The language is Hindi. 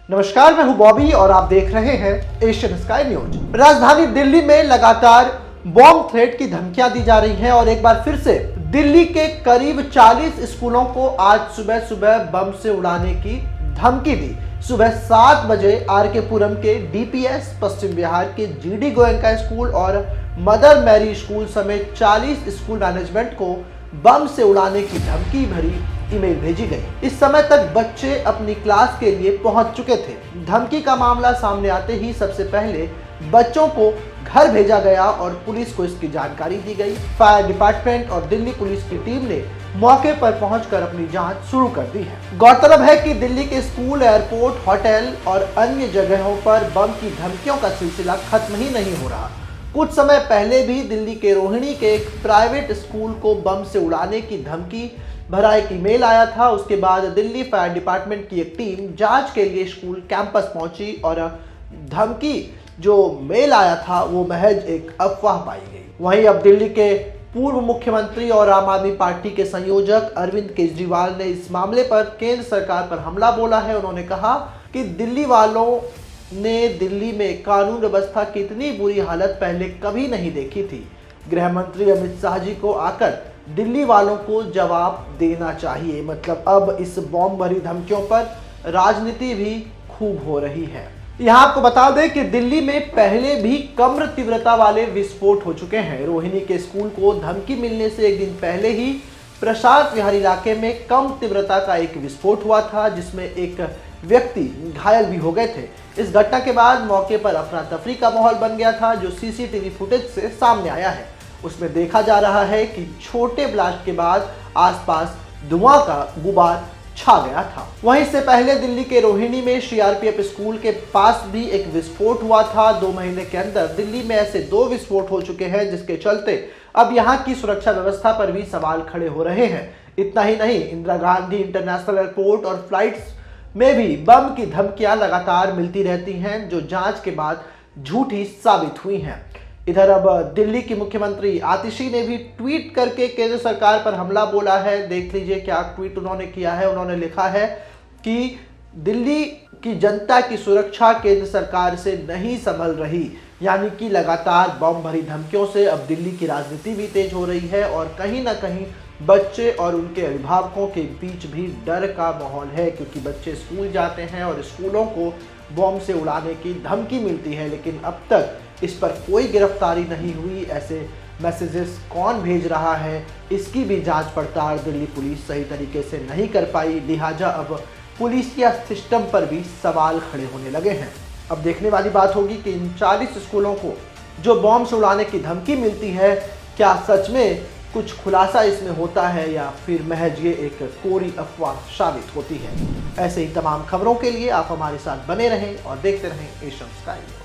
नमस्कार, मैं हूं बॉबी और आप देख रहे हैं एशियन स्काई न्यूज। राजधानी दिल्ली में लगातार बॉम्ब थ्रेट की धमकियां दी जा रही हैं और एक बार फिर से दिल्ली के करीब 40 स्कूलों को आज सुबह सुबह बम से उड़ाने की धमकी दी। सुबह 7 बजे आर.के. पुरम के डीपीएस, पश्चिम बिहार के जीडी गोयनका स्कूल और मदर मैरी स्कूल समेत 40 स्कूल मैनेजमेंट को बम से उड़ाने की धमकी भरी ईमेल भेजी गई। इस समय तक बच्चे अपनी क्लास के लिए पहुंच चुके थे। धमकी का मामला सामने आते ही सबसे पहले बच्चों को घर भेजा गया और पुलिस को इसकी जानकारी दी गई। फायर डिपार्टमेंट और दिल्ली पुलिस की टीम ने मौके पर पहुंचकर अपनी जांच शुरू कर दी है। गौरतलब है कि दिल्ली के स्कूल, एयरपोर्ट, होटल और अन्य जगहों पर बम की धमकियों का सिलसिला खत्म ही नहीं हो रहा। कुछ समय पहले भी दिल्ली के रोहिणी के एक प्राइवेट स्कूल को बम से उड़ाने की धमकी भरा एक ईमेल आया था। उसके बाद दिल्ली फायर डिपार्टमेंट की एक टीम जांच के लिए स्कूल कैंपस पहुंची और धमकी जो मेल आया था वो महज एक अफवाह पाई गई। वहीं अब दिल्ली के पूर्व मुख्यमंत्री और आम आदमी पार्टी के संयोजक अरविंद केजरीवाल ने इस मामले पर केंद्र सरकार पर हमला बोला है। उन्होंने कहा कि दिल्ली वालों ने दिल्ली में कानून व्यवस्था की इतनी बुरी हालत पहले कभी नहीं देखी थी। गृह मंत्री अमित शाह जी को आकर दिल्ली वालों को जवाब देना चाहिए। मतलब अब इस बॉम्ब भरी धमकियों पर राजनीति भी खूब हो रही है। यहाँ आपको बता दें कि दिल्ली में पहले भी कम तीव्रता वाले विस्फोट हो चुके हैं। रोहिणी के स्कूल को धमकी मिलने से एक दिन पहले ही प्रशांत विहार इलाके में कम तीव्रता का एक विस्फोट हुआ था, जिसमें एक व्यक्ति घायल भी हो गए थे। इस घटना के बाद मौके पर अफरा तफरी का माहौल बन गया था, जो सीसीटीवी फुटेज से सामने आया है। उसमें देखा जा रहा है कि छोटे ब्लास्ट के बाद आसपास धुआं का गुबार छा गया था। वहीं इससे पहले दिल्ली के रोहिणी में सीआरपीएफ स्कूल के पास भी एक विस्फोट हुआ था। 2 महीने के अंदर दिल्ली में ऐसे 2 विस्फोट हो चुके हैं, जिसके चलते अब यहाँ की सुरक्षा व्यवस्था पर भी सवाल खड़े हो रहे हैं। इतना ही नहीं, इंदिरा गांधी इंटरनेशनल एयरपोर्ट और फ्लाइट्स में भी बम की धमकियां लगातार मिलती रहती हैं, जो जांच के बाद झूठी साबित हुई हैं। इधर अब दिल्ली की मुख्यमंत्री आतिशी ने भी ट्वीट करके केंद्र सरकार पर हमला बोला है। देख लीजिए क्या ट्वीट उन्होंने किया है। उन्होंने लिखा है कि दिल्ली की जनता की सुरक्षा केंद्र सरकार से नहीं संभल रही, यानी कि लगातार बम भरी धमकियों से अब दिल्ली की राजनीति भी तेज हो रही है और कहीं ना कहीं बच्चे और उनके अभिभावकों के बीच भी डर का माहौल है, क्योंकि बच्चे स्कूल जाते हैं और स्कूलों को बम से उड़ाने की धमकी मिलती है, लेकिन अब तक इस पर कोई गिरफ्तारी नहीं हुई। ऐसे मैसेजेस कौन भेज रहा है, इसकी भी जांच पड़ताल दिल्ली पुलिस सही तरीके से नहीं कर पाई। लिहाजा अब पुलिस या सिस्टम पर भी सवाल खड़े होने लगे हैं। अब देखने वाली बात होगी कि इन 40 स्कूलों को जो बम से उड़ाने की धमकी मिलती है, क्या सच में कुछ खुलासा इसमें होता है या फिर महज ये एक कोरी अफवाह साबित होती है। ऐसे ही तमाम खबरों के लिए आप हमारे साथ बने रहें और देखते रहें एशियन स्काई न्यूज।